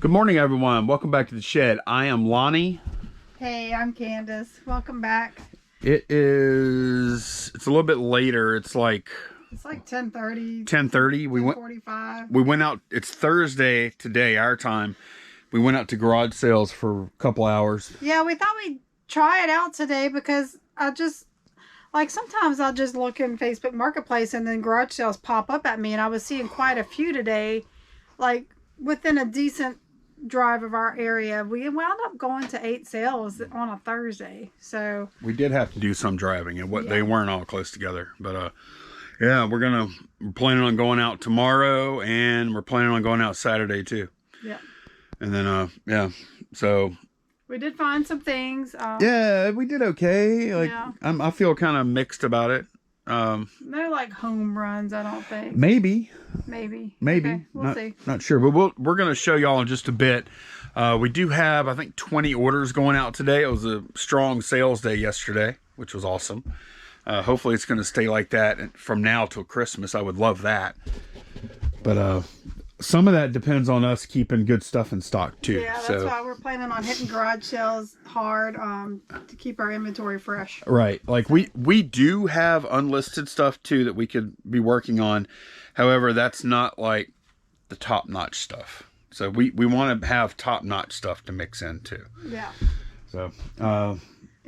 Good morning, everyone. Welcome back to the shed. I am Lonnie. Hey, I'm Candace. Welcome back. It's a little bit later. It's like 10:30. 10:30. 10:45. We went out. It's Thursday today, our time. We went out to garage sales for a couple hours. Yeah, we thought we'd try it out today because sometimes I'll just look in Facebook Marketplace and then garage sales pop up at me, and I was seeing quite a few today, like within a decent drive of our area. We wound up going to 8 sales on a Thursday, so we did have to do some driving, and they weren't all close together, but yeah, we're planning on going out tomorrow, and we're planning on going out Saturday too. Yeah. And then so we did find some things. Yeah, we did okay. I feel kind of mixed about it. No like home runs, I don't think. Maybe. Okay, we'll see. Not sure, but we're going to show y'all in just a bit. We do have, I think, 20 orders going out today. It was a strong sales day yesterday, which was awesome. Hopefully it's going to stay like that from now till Christmas. I would love that. But some of that depends on us keeping good stuff in stock too. Yeah, that's why we're planning on hitting garage sales hard to keep our inventory fresh. Right. Like we do have unlisted stuff too that we could be working on. However, that's not like the top-notch stuff. So we want to have top-notch stuff to mix in too. Yeah. So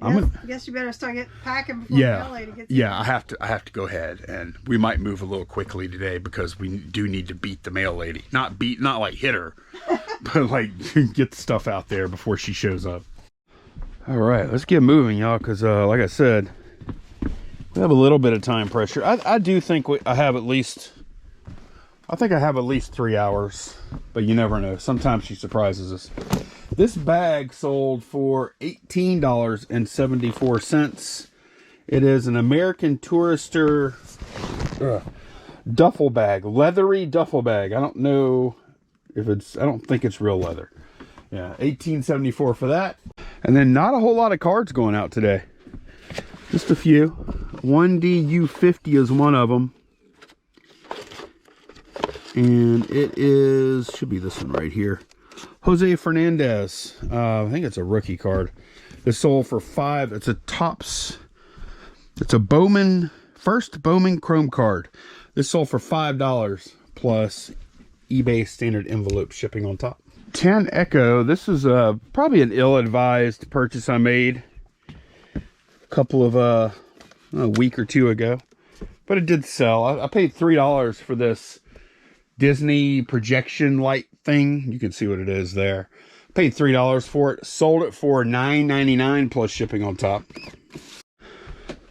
I guess you better start packing before the mail lady gets here. I have to go ahead, and we might move a little quickly today because we do need to beat the mail lady. Not like hit her, but like get the stuff out there before she shows up. All right, let's get moving, y'all, because like I said, we have a little bit of time pressure. I do think I have at least 3 hours, but you never know. Sometimes she surprises us. This bag sold for $18.74. It is an American Tourister duffel bag, leathery duffel bag. I don't know if I don't think it's real leather. Yeah, $18.74 for that. And then not a whole lot of cards going out today. Just a few. 1DU50 is one of them. And it should be this one right here. Jose Fernandez. I think it's a rookie card. This sold for $5. It's a Topps. It's a first Bowman Chrome card. This sold for $5 plus eBay standard envelope shipping on top. 10 Echo. This is probably an ill-advised purchase I made a couple of a week or two ago, but it did sell. I paid $3 for this Disney projection light thing. You can see what it is there. Paid $3 for it. Sold it for $9.99 plus shipping on top.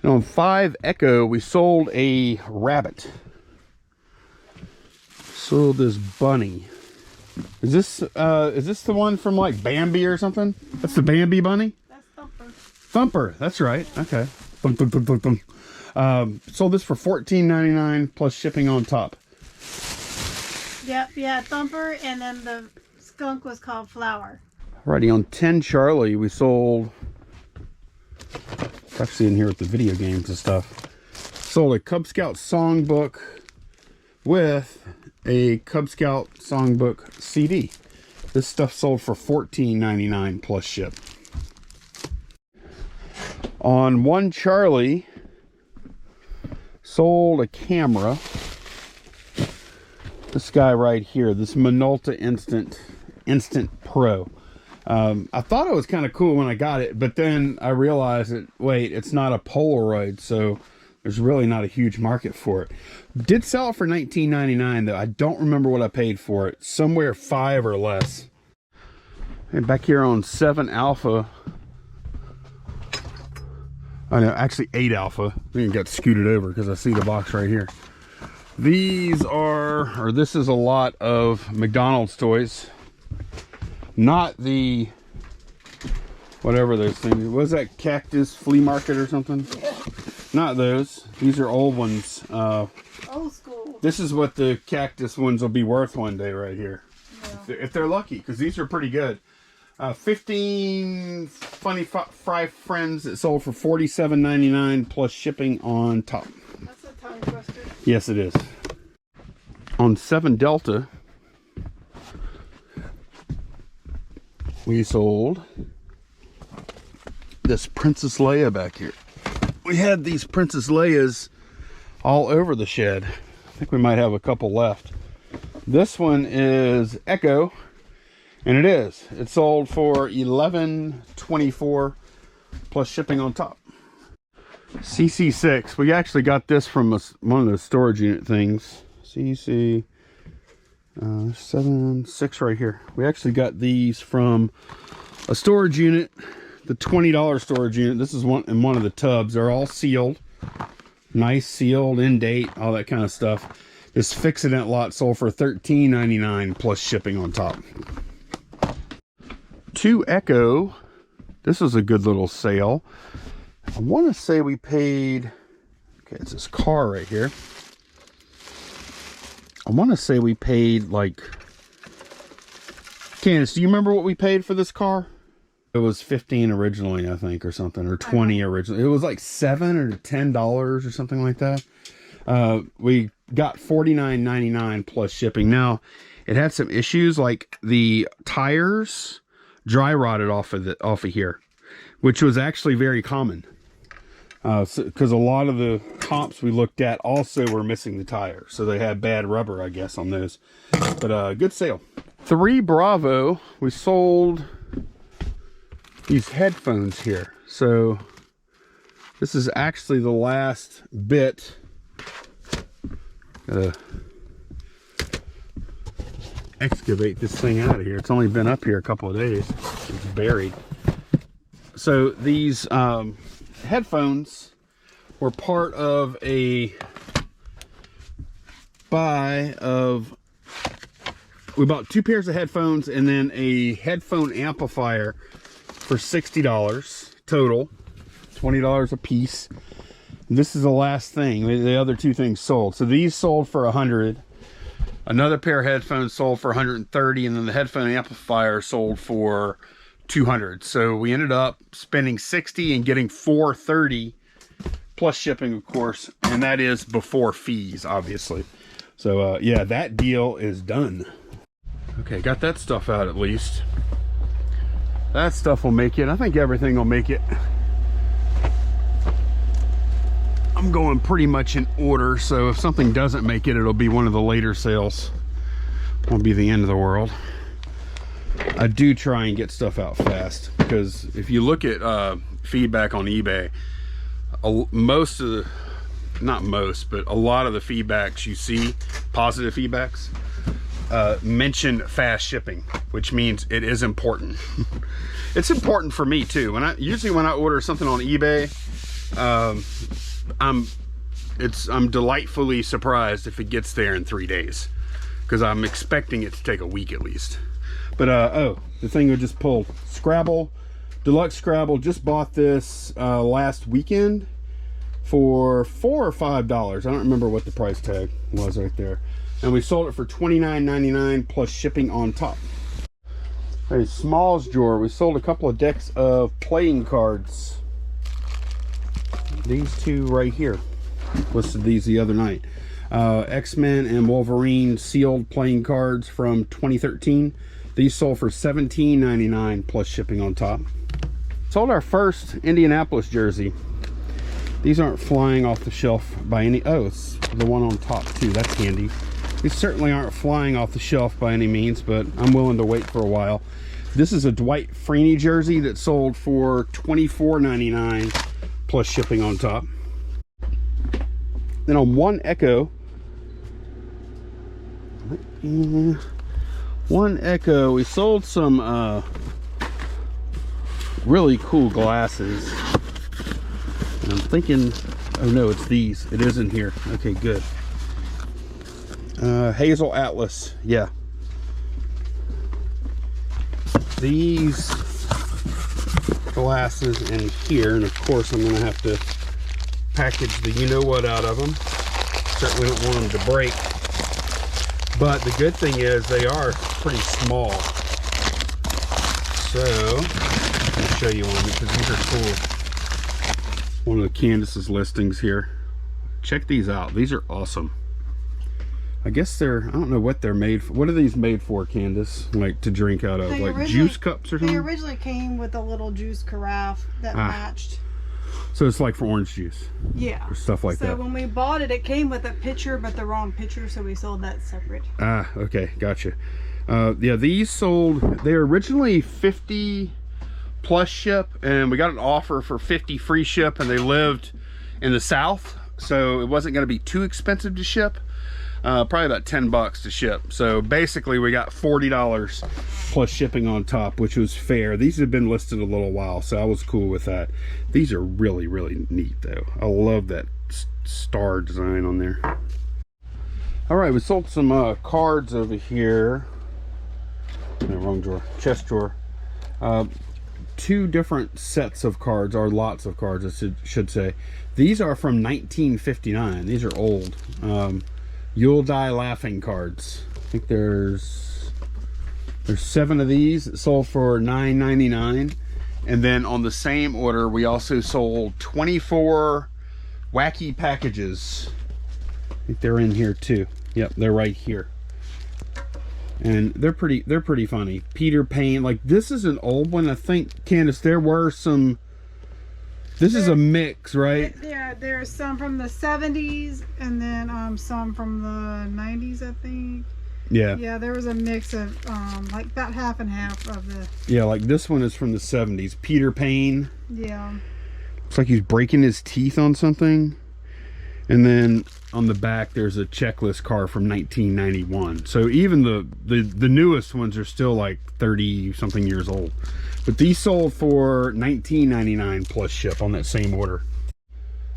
And on 5 Echo, we sold a rabbit. Sold this bunny. Is this the one from like Bambi or something? That's the Bambi bunny? That's Thumper. Thumper, that's right. Okay. Thump, thump, thump, thump, thump. Sold this for $14.99 plus shipping on top. Yep, yeah, Thumper, and then the skunk was called Flower. Alrighty, on 10 Charlie, we sold, it's actually in here with the video games and stuff, sold a Cub Scout songbook with a Cub Scout songbook CD. This stuff sold for $14.99 plus ship. On 1 Charlie, sold a camera. This guy right here, this Minolta Instant Pro. I thought it was kind of cool when I got it, but then I realized that, wait, it's not a Polaroid, so there's really not a huge market for it. Did sell it for $19.99 though. I don't remember what I paid for it. Somewhere $5 or less. And back here on 7 Alpha. I know, actually 8 Alpha. I think it got scooted over because I see the box right here. This is a lot of McDonald's toys. Not the, whatever those things. Was that Cactus Flea Market or something? Yeah. Not those. These are old ones. Old school. This is what the Cactus ones will be worth one day right here. Yeah. If they're lucky, because these are pretty good. 15 Funny Fry Friends that sold for $47.99 plus shipping on top. That's a tongue twister. Yes, it is. On 7 Delta, we sold this Princess Leia back here. We had these Princess Leias all over the shed. I think we might have a couple left. This one is Echo, and it sold for $11.24 plus shipping on top. CC6, we actually got this from one of the storage unit things. CC 6 right here. We actually got these from a storage unit, the $20 storage unit. This is one in one of the tubs. They're all sealed, nice sealed, in date, all that kind of stuff. This Fix-It-Ent lot sold for $13.99 plus shipping on top. 2 Echo. This was a good little sale. I want to say we paid, okay, it's this car right here. I want to say we paid like, Candace, do you remember what we paid for this car? It was $15 originally, I think, or something, or $20 originally. It was like $7 or $10 or something like that. We got $49.99 plus shipping. Now, it had some issues, like the tires dry rotted off of here, which was actually very common. Because a lot of the comps we looked at also were missing the tire, so they had bad rubber, I guess, on those. But good sale. 3 Bravo, we sold these headphones here. So this is actually the last bit. Gotta excavate this thing out of here. It's only been up here a couple of days. It's buried. So these headphones were part of a buy of, we bought 2 pairs of headphones and then a headphone amplifier for $60 total, $20 a piece. This is the last thing. The other 2 things sold. So these sold for $100. Another pair of headphones sold for $130, and then the headphone amplifier sold for $200. So we ended up spending $60 and getting $430 plus shipping, of course, and that is before fees, obviously. So yeah, that deal is done. Okay, got that stuff out at least. That stuff will make it. I think everything will make it. I'm going pretty much in order, so if something doesn't make it, it'll be one of the later sales. Won't be the end of the world. I do try and get stuff out fast, because if you look at feedback on eBay, most of the, not most, but a lot of the feedbacks you see, positive feedbacks, mention fast shipping, which means it is important. It's important for me too. Usually when I order something on eBay, I'm delightfully surprised if it gets there in 3 days, because I'm expecting it to take a week at least. But oh, the thing we just pulled, Scrabble, Deluxe Scrabble, just bought this last weekend for $4 or $5. I don't remember what the price tag was right there. And we sold it for $29.99 plus shipping on top. A Smalls drawer, we sold a couple of decks of playing cards. These 2 right here. Listed these the other night. X-Men and Wolverine sealed playing cards from 2013. These sold for $17.99 plus shipping on top. Sold our first Indianapolis jersey. These aren't flying off the shelf by any, oh, it's the one on top too, that's handy. These certainly aren't flying off the shelf by any means, but I'm willing to wait for a while. This is a Dwight Freeney jersey that sold for $24.99 plus shipping on top. Then on 1 Echo, we sold some really cool glasses. And I'm thinking, oh no, it's these. It is in here. Okay, good. Hazel Atlas, yeah. These glasses in here, and of course I'm gonna have to package the you-know-what out of them. Certainly don't want them to break. But the good thing is they are pretty small. So, let me show you one because these are cool. One of the Candace's listings here. Check these out. These are awesome. I guess they're, I don't know what they're made for. What are these made for, Candace? Like to drink out of, like juice cups or something? They originally came with a little juice carafe that matched. So it's like for orange juice. Yeah. Or stuff like that. So when we bought it, it came with a pitcher, but the wrong pitcher, so we sold that separate. Ah, okay, gotcha. Yeah, these sold, they're originally 50 plus ship, and we got an offer for 50 free ship, and they lived in the South, so it wasn't going to be too expensive to ship. Probably about 10 bucks to ship. So basically we got $40 plus shipping on top, which was fair. These have been listed a little while, so I was cool with that. These are really, really neat though. I love that star design on there. All right, we sold some cards over here. No, wrong drawer, chest drawer. 2 different sets of cards, or lots of cards I should say. These are from 1959. These are old. You'll Die Laughing cards. I think there's 7 of these that sold for $9.99, and then on the same order we also sold 24 wacky packages. I think they're in here too. Yep, they're right here, and they're pretty funny. Peter Pan, like this is an old one. I think, Candace, there were some. This is a mix, right? Yeah, there's some from the 70s and then some from the 90s, I think. Yeah. Yeah, there was a mix of like about half and half of the. Yeah, like this one is from the 70s. Peter Pan. Yeah. Looks like he's breaking his teeth on something. And then on the back there's a checklist card from 1991. So even the newest ones are still like 30 something years old. But these sold for $19.99 plus ship on that same order.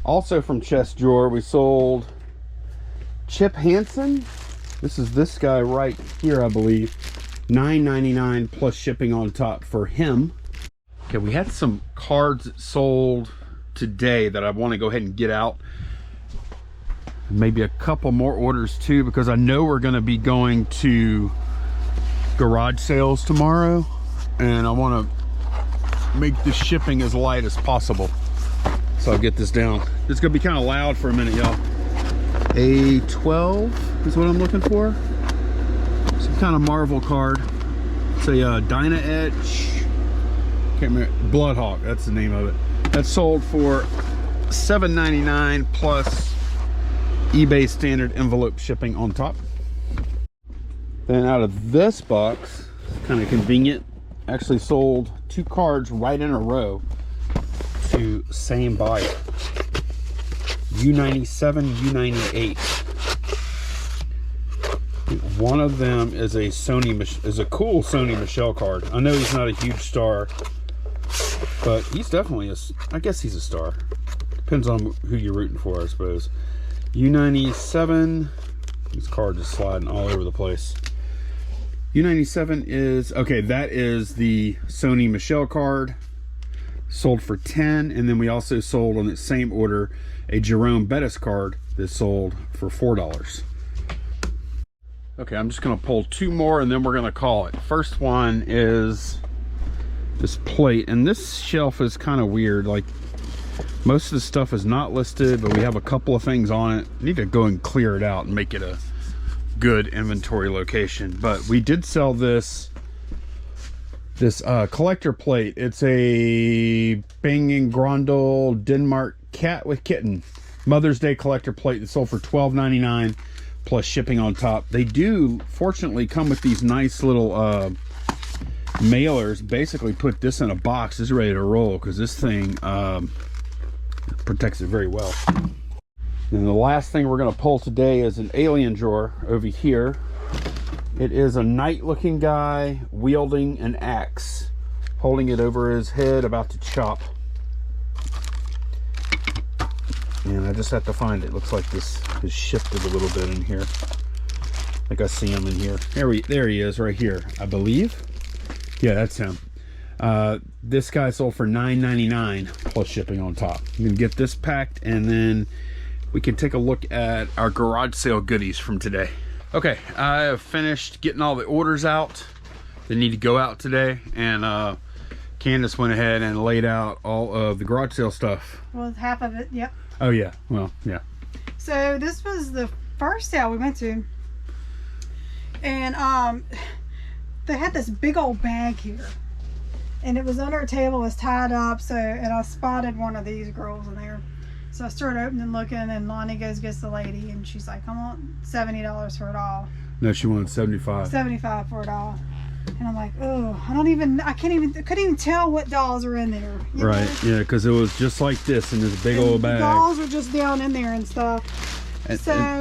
Also from chest drawer, we sold Chip Hansen. This is this guy right here, I believe. $9.99 plus shipping on top for him. Okay, we had some cards that sold today that I want to go ahead and get out. Maybe a couple more orders too, because I know we're going to be going to garage sales tomorrow, and I want to make the shipping as light as possible. So I'll get this down. It's going to be kind of loud for a minute, y'all. A12 is what I'm looking for. Some kind of Marvel card. It's a Dyna Etch. Can't remember. Bloodhawk, that's the name of it. That's sold for $7.99 plus eBay standard envelope shipping on top. Then out of this box, kind of convenient, actually sold 2 cards right in a row to same buyer. U97, U98. One of them is a cool Sony Michelle card. I know he's not a huge star, but he's definitely I guess he's a star. Depends on who you're rooting for, I suppose. U97, this card is sliding all over the place. U97 is, okay, that is the Sony Michelle card, sold for 10, and then we also sold on that same order a Jerome Bettis card that sold for $4. Okay, I'm just gonna pull 2 more and then we're gonna call it. First one is this plate, and this shelf is kind of weird. Like, most of the stuff is not listed, but we have a couple of things on it. I need to go and clear it out and make it a good inventory location. But we did sell this collector plate. It's a Bang & Grundle Denmark cat with kitten Mother's Day collector plate that sold for $12.99 plus shipping on top. They do fortunately come with these nice little mailers. Basically put this in a box. It's ready to roll because this thing protects it very well. And the last thing we're going to pull today is an alien drawer over here. It is a knight looking guy wielding an axe, holding it over his head, about to chop. And I just have to find it. Looks like this has shifted a little bit in here. I think I see him in here. There he is right here, I believe. Yeah, that's him. This guy sold for $9.99 plus shipping on top. You can get this packed, and then we can take a look at our garage sale goodies from today. Okay, I have finished getting all the orders out that need to go out today, and Candace went ahead and laid out all of the garage sale stuff. Well, half of it, yep. Oh yeah, well, yeah. So this was the first sale we went to. And they had this big old bag here, and it was under a table, was tied up. So, and I spotted one of these girls in there. So I started opening, looking, and Lonnie gets the lady, and she's like, "I want $70 for it all." No, she wanted 75. 75 for it all. And I'm like, oh, I couldn't even tell what dolls are in there. Right, yeah, because it was just like this in this big old bag. The dolls are just down in there and stuff. And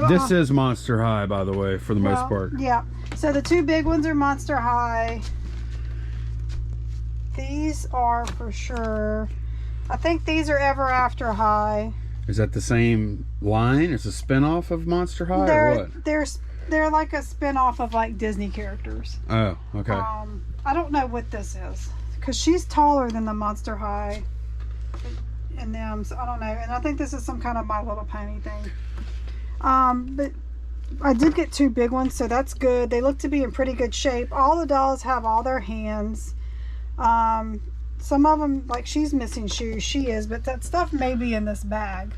this is Monster High, by the way, for the most part. Yeah. So the two big ones are Monster High. These are for sure. I think these are Ever After High. Is that the same line? It's a spin-off of Monster High or what? They're like a spin-off of like Disney characters. Oh, okay. I don't know what this is because she's taller than the Monster High and them, so I don't know. And I think this is some kind of My Little Pony thing. But I did get two big ones, so that's good. They look to be in pretty good shape. All the dolls have all their hands. Some of them, like she's missing shoes, she is, but that stuff may be in this bag.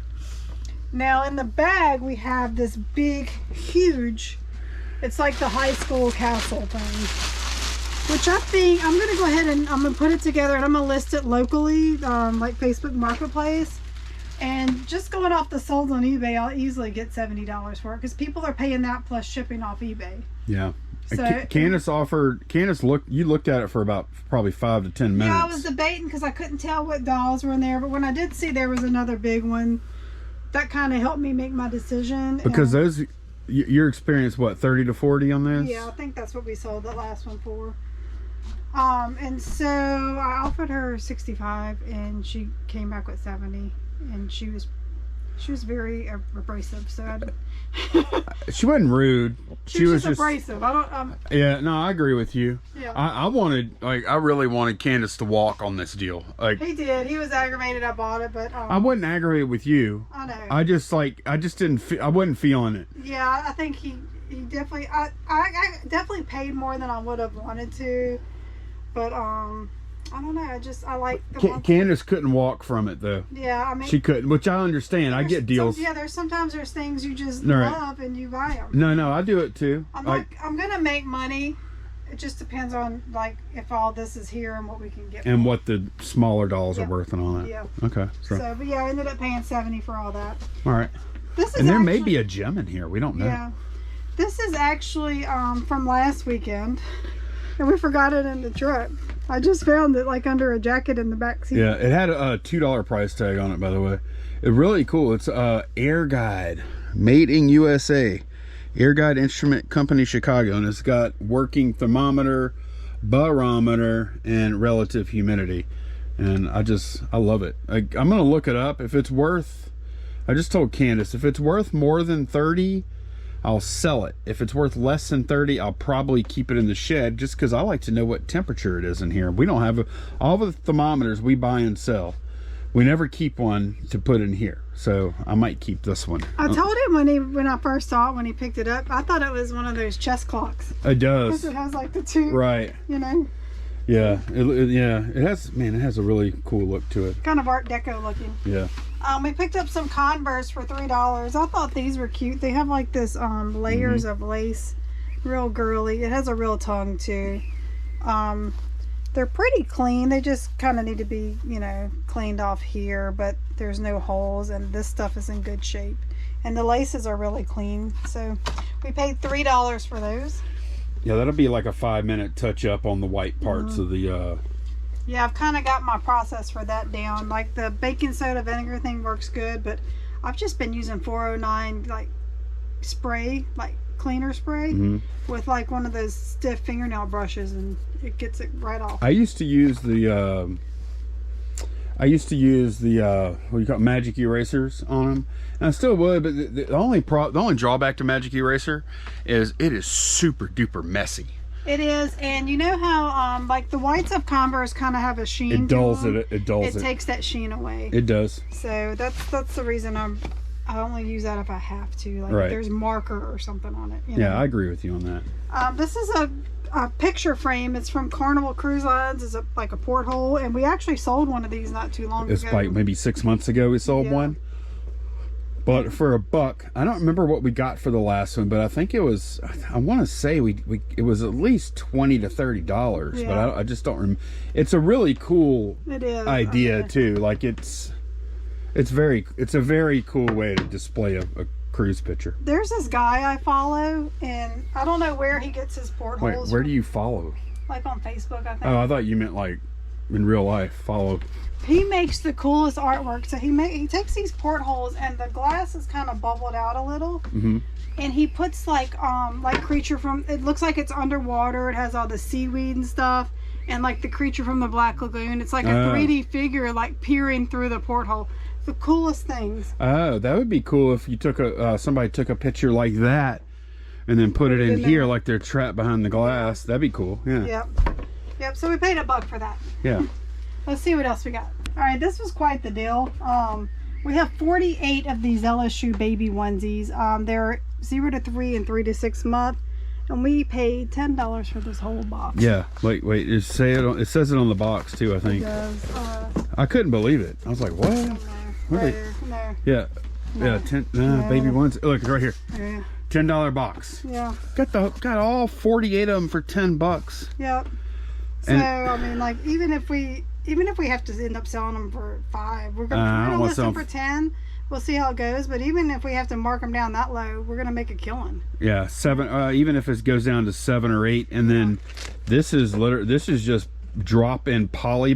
Now in the bag we have this big, huge, it's like the high school castle thing, which I think I'm going to go ahead and I'm going to put it together and I'm going to list it locally, like Facebook Marketplace. And just going off the solds on eBay, I'll easily get $70 for it because people are paying that plus shipping off eBay. Yeah. So, Candace looked at it for about probably 5 to 10 minutes. Yeah, I was debating because I couldn't tell what dolls were in there, but when I did see there was another big one, that kind of helped me make my decision. Because those, your experience, what, 30 to 40 on this? Yeah, I think that's what we sold the last one for. And so I offered her 65 and she came back with 70, and she was very abrasive. So she wasn't rude. She was just abrasive. Yeah, no, I agree with you. Yeah. I really wanted Candace to walk on this deal. Like he did. He was aggravated I bought it, but I wasn't aggravated with you. I know. I wasn't feeling it. Yeah, I think he definitely. I definitely paid more than I would have wanted to, but I don't know. I like the Candace couldn't walk from it though. Yeah, I mean she couldn't, which I understand. I get deals. Sometimes there's things you just love and you buy them. No, I do it too. I'm gonna make money. It just depends on like if all this is here and what we can get. And what the smaller dolls are worth and all that. Yeah. Okay. So, but yeah, I ended up paying 70 for all that. All right. There may be a gem in here. We don't know. Yeah. This is actually from last weekend, and we forgot it in the truck. I just found it like under a jacket in the back seat. Yeah, it had a $2 price tag on it, by the way. It's really cool. It's Air Guide, made in USA. Air Guide Instrument Company, Chicago, and it's got working thermometer, barometer, and relative humidity. And I love it. I'm gonna look it up. If it's worth, I just told Candace, if it's worth more than 30, I'll sell it. If it's worth less than 30, I'll probably keep it in the shed just because I like to know what temperature it is in here. We don't have all the thermometers we buy and sell. We never keep one to put in here, so I might keep this one. I told him when I first saw it, when he picked it up, I thought it was one of those chess clocks. It does. Because it has like the two. Right. You know. Yeah. It has a really cool look to it. Kind of Art Deco looking. Yeah. We picked up some Converse for $3. I thought these were cute. They have like this layers of lace, real girly. It has a real tongue too. They're pretty clean. They just kind of need to be, cleaned off here, but there's no holes, and this stuff is in good shape. And the laces are really clean. So we paid $3 for those. Yeah, that'll be like a 5-minute touch up on the white parts of the Yeah, I've kind of got my process for that down. Like the baking soda vinegar thing works good, but I've just been using 409 like spray, like cleaner spray with like one of those stiff fingernail brushes, and it gets it right off. I used to use the what do you call it, magic erasers on them, and I still would, but the only drawback to magic eraser is it is super duper messy. It is, and you know how like the whites of Converse kind of have a sheen. It dulls it. It dulls it. It takes that sheen away. It does. So that's the reason I only use that if I have to. Like if there's marker or something on it. Yeah, I agree with you on that. This is a picture frame. It's from Carnival Cruise Lines. It's like a porthole, and we actually sold one of these not too long ago. It's like maybe 6 months ago we sold one. But for $1, I don't remember what we got for the last one, but I think it was, I want to say it was at least $20 to $30, Yeah. but I just don't remember. It's a really cool idea too. Like it's a very cool way to display a cruise picture. There's this guy I follow, and I don't know where he gets his portholes. Wait, where do you follow? Like on Facebook, I think. Oh, I thought you meant like in real life. Follow. He makes the coolest artwork. So he takes these portholes, and the glass is kind of bubbled out a little. Mm-hmm. And he puts like creature from, it looks like it's underwater. It has all the seaweed and stuff, and like the creature from the Black Lagoon. It's like a 3D figure like peering through the porthole. The coolest things. Oh, that would be cool if you took somebody took a picture like that and then put it in here like they're trapped behind the glass. That'd be cool. Yeah. Yep. So we paid $1 for that. Yeah. Let's see what else we got. All right, this was quite the deal. We have 48 of these LSU baby onesies. They're 0 to 3 and 3 to 6 month, and we paid $10 for this whole box. Yeah. Wait. It says it on the box too, I think. It does. I couldn't believe it. I was like, what? Right there. No. Yeah. No. Yeah. 10 baby ones. Look, it's right here. Yeah. $10 box. Yeah. Got all 48 of them for $10. Yep. So I mean, like even if we have to end up selling them for $5, we're gonna list them for $10. We'll see how it goes. But even if we have to mark them down that low, we're gonna make a killing. Yeah, 7. Even if it goes down to 7 or 8, and then this is just drop in poly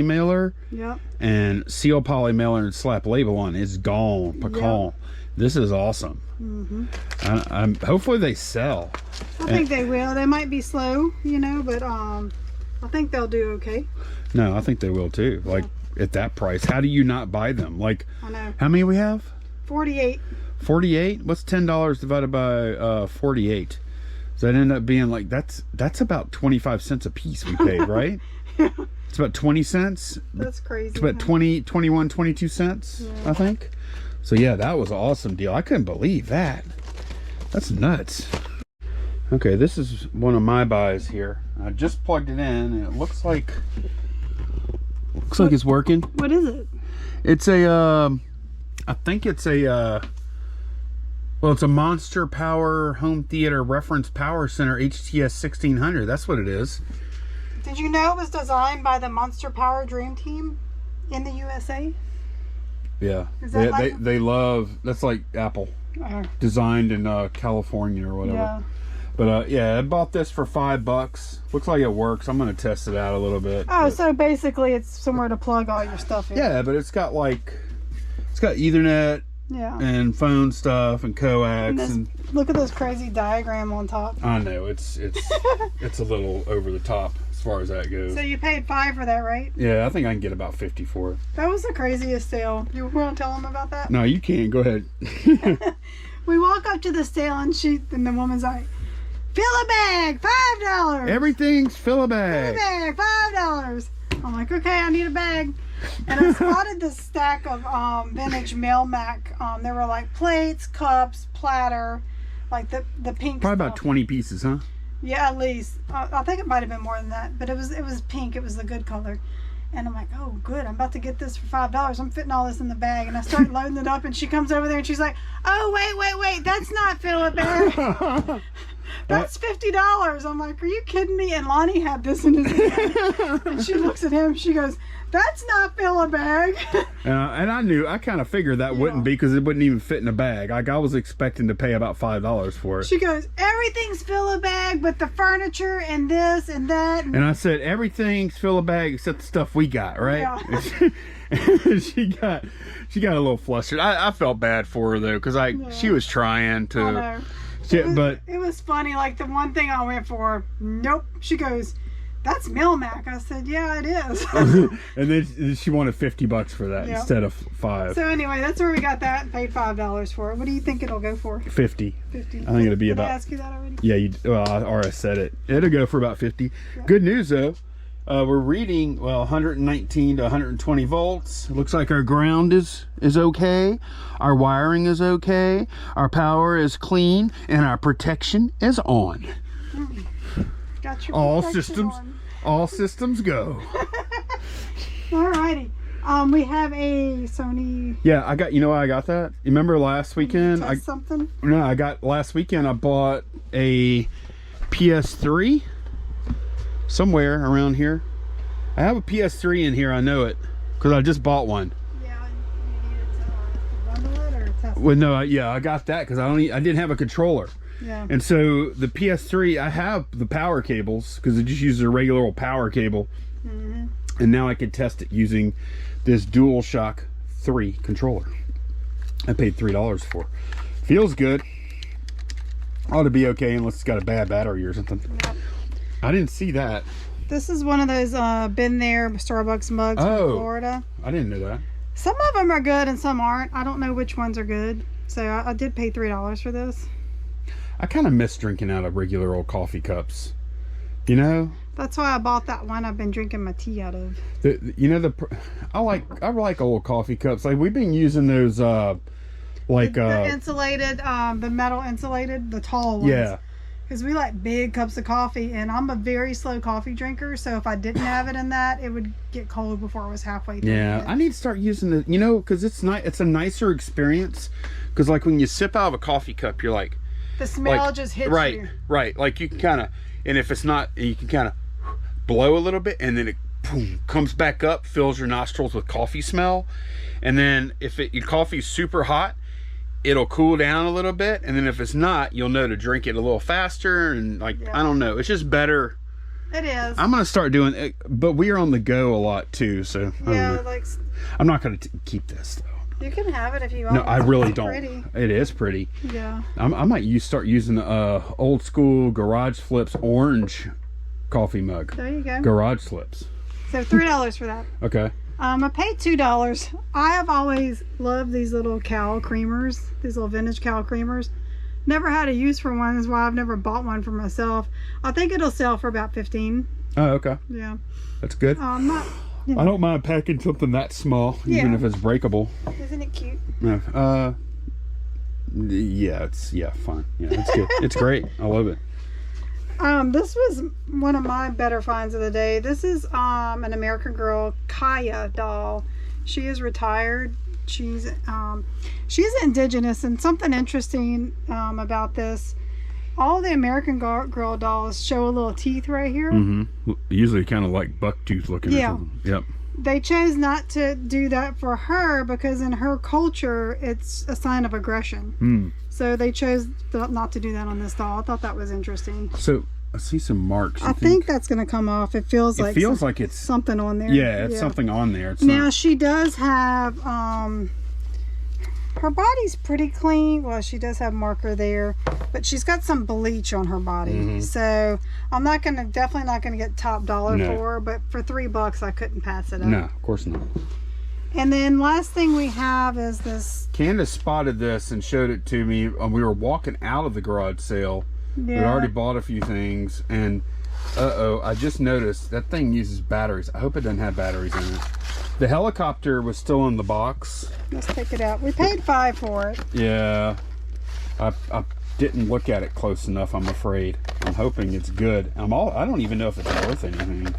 mailer. Yep. And seal poly mailer and slap label on. It's gone. Pecan. Yep. This is awesome. I'm hopefully they sell. I think they will. They might be slow, but I think they'll do okay. No, I think they will too. Like at that price, how do you not buy them? Like, I know. How many we have? 48. 48. What's $10 divided by 48? So that end up being like that's about 25 cents a piece we paid, right? Yeah. It's about 20 cents. That's crazy. It's about 20, 21, 22 cents, I think. So yeah, that was an awesome deal. I couldn't believe that. That's nuts. Okay, this is one of my buys here. I just plugged it in, and it looks like it's working. What is it? It's a I think it's a well, it's a Monster Power Home Theater Reference Power Center HTS 1600. That's what it is. Did you know it was designed by the Monster Power Dream Team in the USA? Yeah. They love, that's like Apple. Designed in California or whatever. Yeah. But yeah, I bought this for $5. Looks like it works. I'm going to test it out a little bit. Oh, so basically it's somewhere to plug all your stuff in. Yeah, but it's got Ethernet. Yeah. And phone stuff and coax and look at this crazy diagram on top. I know it's it's a little over the top as far as that goes. So you paid $5 for that, right? Yeah, I think I can get about 50 for it. That was the craziest sale. You want to tell them about that? No, you can't. Go ahead. We walk up to the sale and the woman's like, "Fill a bag, $5. Everything's fill a bag. Fill a bag, $5." I'm like, okay, I need a bag. And I spotted this stack of vintage Mail Mac. There were like plates, cups, platter, like the pink. Probably stuff. About 20 pieces, huh? Yeah, at least. I think it might have been more than that, but it was pink. It was the good color. And I'm like, oh, good. I'm about to get this for $5. I'm fitting all this in the bag, and I start loading it up. And she comes over there and she's like, oh, wait, that's not fill a bag. That's $50. I'm like, are you kidding me? And Lonnie had this in his hand. And she looks at him. She goes, that's not fill a bag. And I kind of figured that wouldn't be, because it wouldn't even fit in a bag. Like I was expecting to pay about $5 for it. She goes, everything's fill a bag, but the furniture and this and that. And I said, everything's fill a bag except the stuff we got, right? Yeah. she got a little flustered. I felt bad for her though, because she was trying to. I know. It was funny. Like the one thing I went for, nope. She goes, that's Mail Mac. I said, yeah, it is. And then she wanted $50 for that instead of $5. So anyway, that's where we got that and paid $5 for it. What do you think it'll go for? 50. 50. I think it'll be about. Did I ask you that already? Yeah, I already said it. It'll go for about 50. Yeah. Good news though. We're reading 119 to 120 volts. Looks like our ground is okay. Our wiring is okay. Our power is clean, and our protection is on. Got your all systems go. Alrighty. We have a Sony. Yeah, I got, you know why I got that? You remember last weekend? Something? No, I got, last weekend I bought a PS3 somewhere around here. I have a PS3 in here, I know it, because I just bought one. Yeah, you needed to bundle it or test it? Well, no, yeah, I got that because I didn't have a controller. Yeah. And so the PS3, I have the power cables because it just uses a regular old power cable. Mm-hmm. And now I can test it using this DualShock 3 controller. I paid $3 for. Feels good. Ought to be okay unless it's got a bad battery or something. Yep. I didn't see that. This is one of those been there Starbucks mugs from Florida. I didn't know that. Some of them are good and some aren't. I don't know which ones are good. So I did pay $3 for this. I kind of miss drinking out of regular old coffee cups. You know? That's why I bought that one I've been drinking my tea out of. I like old coffee cups. Like we've been using those the insulated, the metal insulated, the tall ones. Yeah. Because we like big cups of coffee, and I'm a very slow coffee drinker, so if I didn't have it in that, it would get cold before I was halfway through. Yeah, I need to start using the, you know, because it's a nicer experience. Because like when you sip out of a coffee cup, you're like, the smell just hits you. Right. Like you can kind of, and if it's not, you can kind of blow a little bit, and then it boom, comes back up, fills your nostrils with coffee smell. And then if your coffee's super hot, it'll cool down a little bit, and then if it's not, you'll know to drink it a little faster, and like, yeah. I don't know, it's just better. It is. I'm gonna start doing it, but we are on the go a lot too, so yeah, like I'm not gonna keep this though. You can have it if you want. No, I really don't. Pretty. It is pretty. Yeah. I might start using old school Garage Flips orange coffee mug. There you go. Garage Flips. So $3 for that. Okay. I paid $2. I have always loved these little cow creamers, these little vintage cow creamers. Never had a use for one, is why I've never bought one for myself. I think it'll sell for about $15. Oh, okay. Yeah. That's good. Not, you know. I don't mind packing something that small, even if it's breakable. Isn't it cute? No. Yeah, fine. Yeah, it's good. It's great. I love it. This was one of my better finds of the day. This is an American Girl Kaya doll. She is retired. She's indigenous, and something interesting about this, all the American Girl dolls show a little teeth right here. Mm-hmm. Usually kind of like buck tooth looking. Yeah. Or something. Yep. They chose not to do that for her because in her culture it's a sign of aggression. So they chose not to do that on this doll. I thought that was interesting. So I see some marks. I think that's going to come off. It feels like it's something on there. Yeah, it's something on there. Now she does have her body's pretty clean. Well, she does have marker there, but she's got some bleach on her body. So I'm definitely not gonna get top dollar for her, but for $3 I couldn't pass it up. No, of course not. And then last thing we have is this. Candace spotted this and showed it to me. We were walking out of the garage sale. Yeah. We'd already bought a few things, and I just noticed that thing uses batteries. I hope it doesn't have batteries in it. The helicopter was still in the box. Let's take it out. We paid $5 for it. Yeah, I didn't look at it close enough, I'm afraid. I'm hoping it's good. I don't even know if it's worth anything.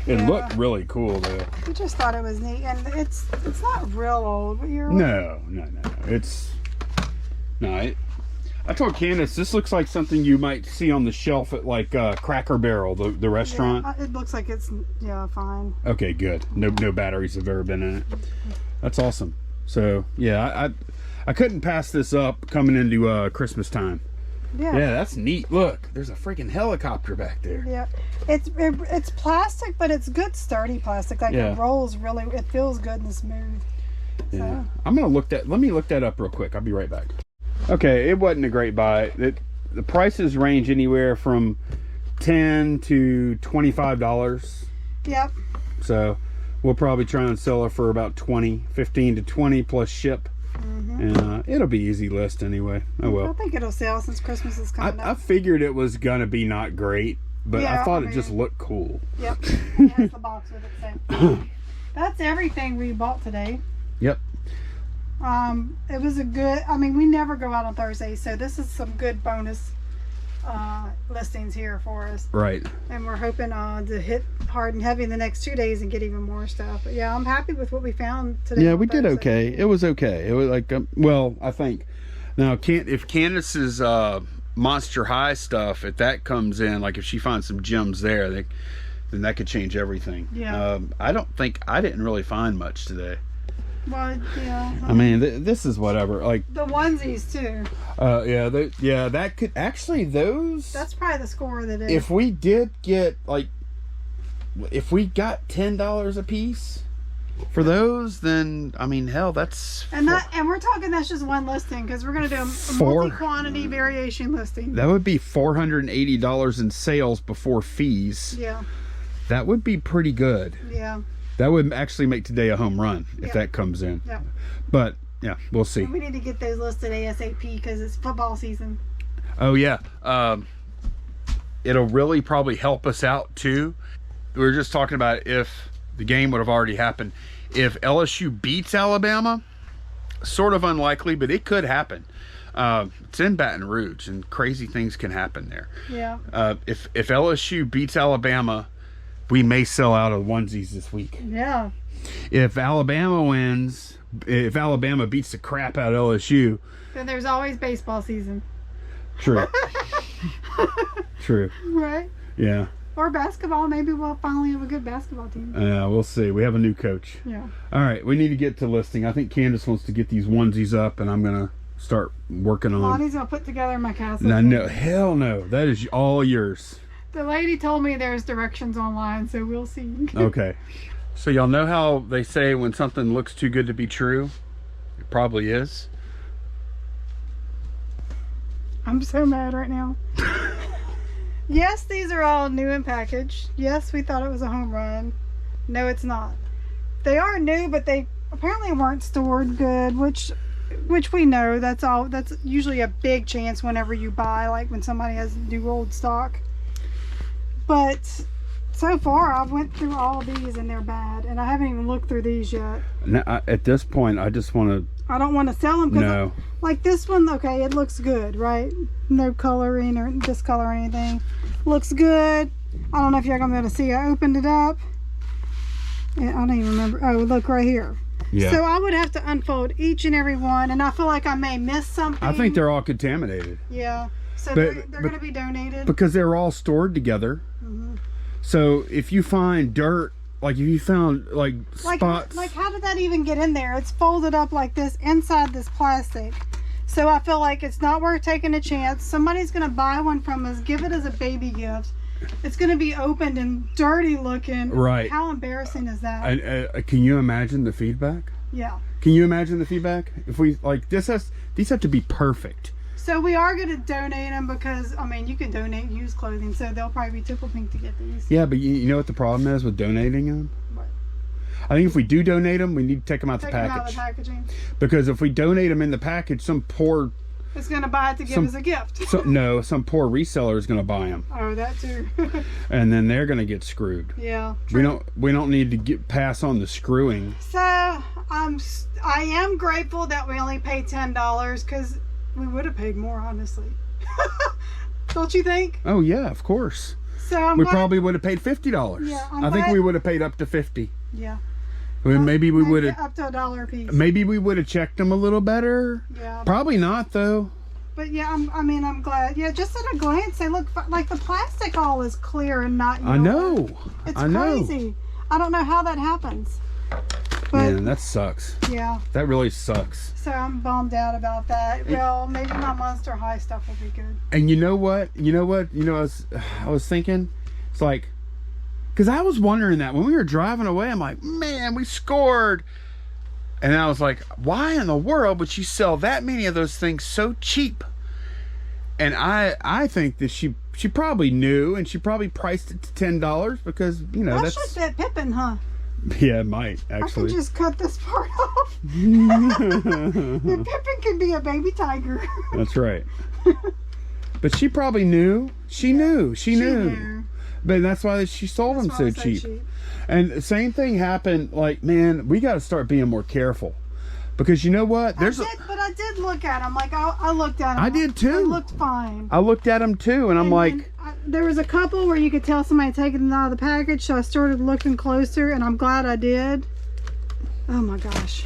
It looked really cool though. We just thought it was neat, and it's not real old. But No. I told Candace this looks like something you might see on the shelf at like Cracker Barrel, the restaurant. Yeah, it looks like it's fine. Okay, good. No batteries have ever been in it. That's awesome. So yeah, I couldn't pass this up coming into Christmas time. Yeah, that's neat. Look, there's a freaking helicopter back there. Yeah, it's plastic, but it's good sturdy plastic. Like it rolls really. It feels good and smooth. Yeah, I'm gonna let me look that up real quick. I'll be right back. Okay, it wasn't a great buy. The prices range anywhere from $10 to $25. Yep. So we'll probably try and sell her for about 15 to 20 plus ship. And it'll be easy list anyway. Oh well. I think it'll sell since Christmas is coming up. I figured it was gonna be not great, but I thought it just looked cool. Yep. That's the box with it. So that's everything we bought today. Yep. It was we never go out on Thursday, so this is some good bonus listings here for us. Right. And we're hoping to hit hard and heavy in the next 2 days and get even more stuff. But yeah, I'm happy with what we found today. Yeah, we did okay. It was okay. It was like, well, I think now if Candace's Monster High stuff, if that comes in, like if she finds some gems there, then that could change everything. Yeah. I didn't really find much today. Well, yeah. I mean, this is whatever. Like the onesies too. Yeah, that could actually those. That's probably the score of the day. If we did get if we got $10 a piece for those, then I mean, hell, that's and we're talking that's just one listing because we're gonna do a multi-quantity variation listing. That would be $480 in sales before fees. Yeah. That would be pretty good. Yeah. That would actually make today a home run if that comes in. Yeah. But yeah, we'll see. And we need to get those listed ASAP because it's football season. Oh yeah. It'll really probably help us out too. We were just talking about if the game would have already happened. If LSU beats Alabama, sort of unlikely, but it could happen. It's in Baton Rouge and crazy things can happen there. Yeah. If LSU beats Alabama, we may sell out of onesies this week. Yeah. If Alabama wins, if Alabama beats the crap out of LSU, then there's always baseball season. True. True. Right. Yeah. Or basketball. Maybe we'll finally have a good basketball team. We'll see. We have a new coach. Yeah. All right. We need to get to listing. I think Candace wants to get these onesies up, and I'm going to start working on. Lonnie's going to put together my castle. No, hell no. That is all yours. The lady told me there's directions online, so we'll see. Okay. So y'all know how they say when something looks too good to be true? It probably is. I'm so mad right now. Yes, these are all new in package. Yes, we thought it was a home run. No, it's not. They are new, but they apparently weren't stored good, which we know that's usually a big chance whenever you buy, like when somebody has new old stock. But so far, I've went through all of these and they're bad, and I haven't even looked through these yet. Now, at this point, I just want to. I don't want to sell them No. like this one. Okay, it looks good, right? No coloring or discolor or anything. Looks good. I don't know if you're gonna be able to see. I opened it up. And I don't even remember. Oh, look right here. Yeah. So I would have to unfold each and every one, and I feel like I may miss something. I think they're all contaminated. Yeah. So But- they're going to be donated. Because they're all stored together. Mm-hmm. So if you find dirt, like if you found like spots. Like how did that even get in there? It's folded up like this inside this plastic. So I feel like it's not worth taking a chance. Somebody's going to buy one from us, give it as a baby gift. It's going to be opened and dirty looking. Right. How embarrassing is that? And, can you imagine the feedback? Yeah. Can you imagine the feedback? If we like these have to be perfect. So we are going to donate them because, I mean, you can donate used clothing, so they'll probably be tickled pink to get these. Yeah, but you know what the problem is with donating them? What? I think if we do donate them, we need to take them out the Take them out of package. the packaging. Because if we donate them in the package, some poor It's going to buy it to give as a gift. some poor reseller is going to buy them, Oh, that too. and then they're going to get screwed. Yeah. We don't need to pass on the screwing. So I am grateful that we only paid $10 because we would have paid more, honestly. Don't you think? Oh yeah, of course. So We probably would have paid $50. Yeah, I think we would have paid up to $50. Yeah. Maybe we would have. Up to $1 a piece. Maybe we would have checked them a little better. Yeah. Probably not though. But yeah, I'm glad. Yeah, just at a glance, they look like the plastic all is clear and not yellow. I know. It's I know. crazy. I don't know how that happens. But Man, that sucks. yeah, That really sucks. so I'm bummed out about that. Well, maybe my Monster High stuff will be good. And you know what? I was thinking, it's like, because I was wondering that when we were driving away, I'm like, man, we scored. And I was like, why in the world would she sell that many of those things so cheap? And I think that she probably knew, and she probably priced it to $10 because, That should fit Pippin, huh? Yeah, it might I actually. can just cut this part off. And Pippin can be a baby tiger. That's right. But she probably knew. She knew. But that's why she sold them so cheap. And the same thing happened. Like, man, we got to start being more careful Because you know what? But I did look at them. Like I looked at them. I did too. They looked fine. I looked at them too, and I'm like, there was a couple where you could tell somebody taking them out of the package, so I started looking closer, and I'm glad I did. Oh my gosh.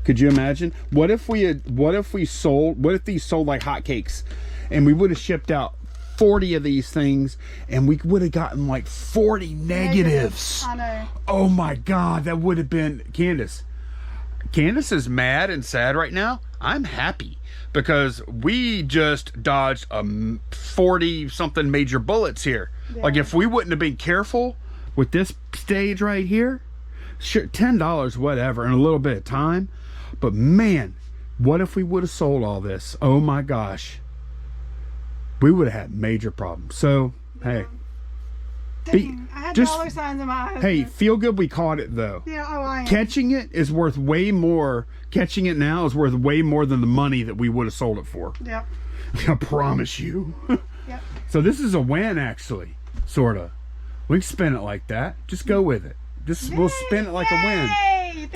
could you imagine? What if these sold like hotcakes, and we would have shipped out 40 of these things, and we would have gotten like 40 negatives. I know. Oh my God, that would have been Candace. Candace is mad and sad right now. I'm happy because we just dodged 40 something major bullets here. Yeah. Like if we wouldn't have been careful with this stage right here, sure, $10, whatever, in a little bit of time. But man, what if we would have sold all this? Oh my gosh. We would have had major problems. So, hey. Dang, I had dollar signs in my eyes. Hey, feel good we caught it though. Yeah, oh, I am. Catching it is worth way more. Catching it now is worth way more than the money that we would have sold it for. Yep. I promise you. Yep. So this is a win, actually, sorta. We can spin it like that. Just go with it. We'll spin it like a win.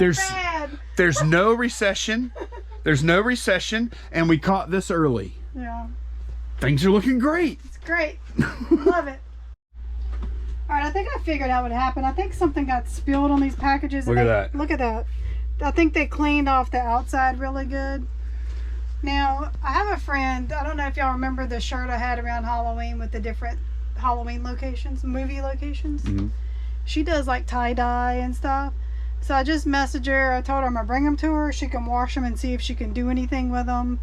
There's no recession. There's no recession, and we caught this early. Yeah. Things are looking great. It's great. Love it. All right, I think I figured out what happened. I think something got spilled on these packages. Look at that. Look at that. I think they cleaned off the outside really good. Now, I have a friend. I don't know if y'all remember the shirt I had around Halloween with the different Halloween locations, movie locations. Mm-hmm. She does like tie-dye and stuff. So I just messaged her. I told her I'm going to bring them to her. She can wash them and see if she can do anything with them.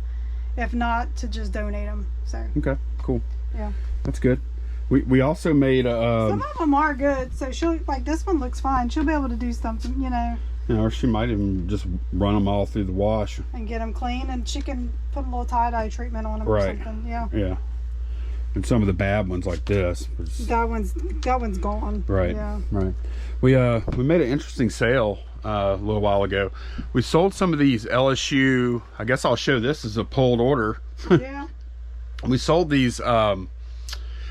If not, to just donate them. So. Okay, cool. Yeah. That's good. We also made some of them are good, so she'll, like, this one looks fine. She'll be able to do something, you know. Yeah, or she might even just run them all through the wash and get them clean, and she can put a little tie-dye treatment on them or something. Yeah. Yeah. And some of the bad ones like this. That one's gone. Right. Yeah. Right. We made an interesting sale a little while ago. We sold some of these LSU. I guess I'll show this as a pulled order. Yeah. We sold these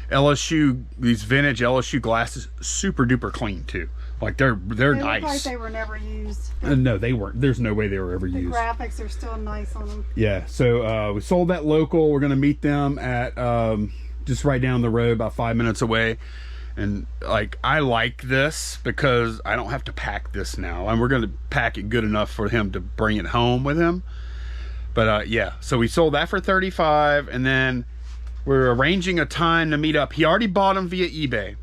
these vintage LSU glasses, super duper clean too. Like they're nice. Look like they were never used. No, they weren't. There's no way they were ever used. The graphics are still nice on them. Yeah. So we sold that local. We're gonna meet them at just right down the road, about 5 minutes away. And like I like this because I don't have to pack this now, and we're gonna pack it good enough for him to bring it home with him. But yeah, so we sold that for $35, and then we're arranging a time to meet up. He already bought them via eBay,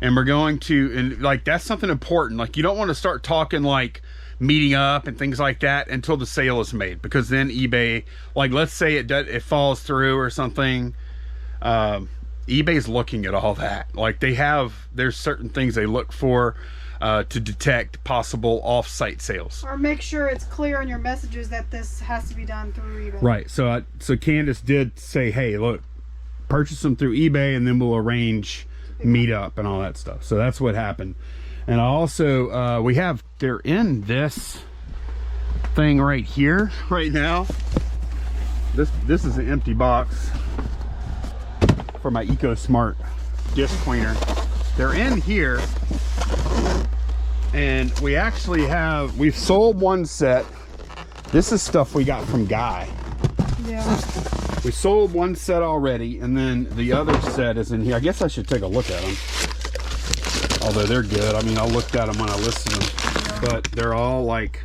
and we're going to, and like that's something important. Like you don't want to start talking like meeting up and things like that until the sale is made, because then eBay, like let's say it falls through or something, eBay's looking at all that. Like there's certain things they look for to detect possible off-site sales, or make sure it's clear in your messages that this has to be done through eBay. Right. So Candace did say, hey, look, purchase them through eBay, and then we'll arrange meetup and all that stuff. So that's what happened. And also they're in this thing right here right now. This is an empty box for my EcoSmart disc cleaner. They're in here, and we've sold one set. This is stuff we got from Guy. Yeah. We sold one set already, and then the other set is in here. I guess I should take a look at them. Although they're good. I mean, I'll look at them when I list them. Yeah. But they're all like,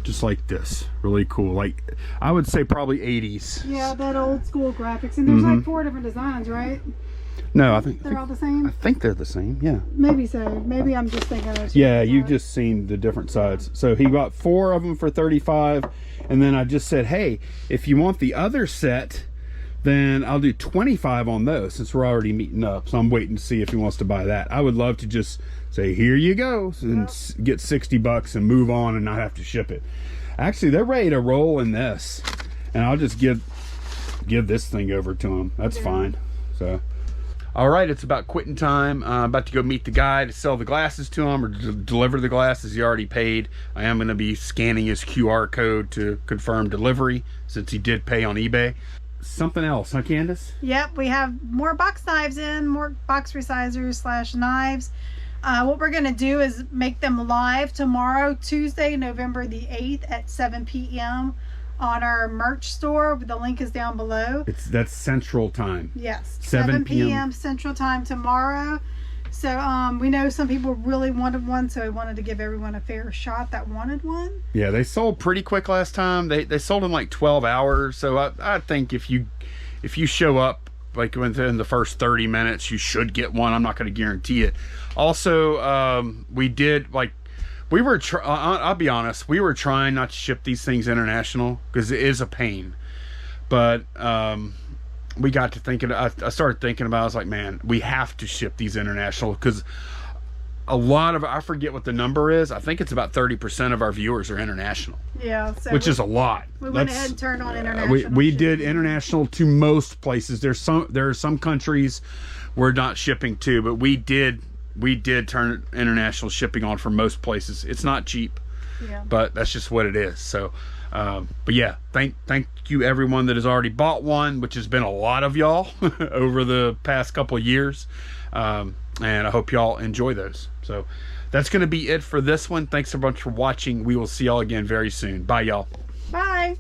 just like this. Really cool. Like, I would say probably 80s. Yeah, that old school graphics. And there's like 4 different designs, right? No, I think they're all the same. I think they're the same. Yeah. Maybe so. Maybe I'm just thinking of yeah, you've just seen the different sides. So he got 4 of them for $35, and then I just said, hey, if you want the other set, then I'll do $25 on those, since we're already meeting up. So I'm waiting to see if he wants to buy that. I would love to just say, here you go, and get $60 and move on and not have to ship it. Actually, they're ready to roll in this, and I'll just give this thing over to them. That's fine. So. All right, it's about quitting time. I'm about to go meet the guy to sell the glasses to him, or deliver the glasses. He already paid. I am going to be scanning his QR code to confirm delivery, since he did pay on eBay. Something else, huh, Candace? Yep, we have more box knives in, more box resizers / knives. What we're going to do is make them live tomorrow, Tuesday, November the 8th at 7 p.m. on our merch store. The link is down below. That's Central Time. Yes, 7 p.m. Central Time tomorrow. So we know some people really wanted one, so I wanted to give everyone a fair shot that wanted one. Yeah, they sold pretty quick last time. They sold in like 12 hours. So I think if you show up like within the first 30 minutes, you should get one. I'm not going to guarantee it. Also, we were I'll be honest, we were trying not to ship these things international because it is a pain. But we got to thinking, I started thinking about it. I was like, man, we have to ship these international because a lot of, I forget what the number is. I think it's about 30% of our viewers are international. Yeah. So which is a lot. We went ahead and turned on international. We did international to most places. There are some countries we're not shipping to, but we did turn international shipping on for most places. It's not cheap. Yeah. But that's just what it is. So but yeah, thank you everyone that has already bought one, which has been a lot of y'all over the past couple of years. And I hope y'all enjoy those. So that's going to be it for this one. Thanks so much for watching. We will see y'all again very soon. Bye, y'all. Bye.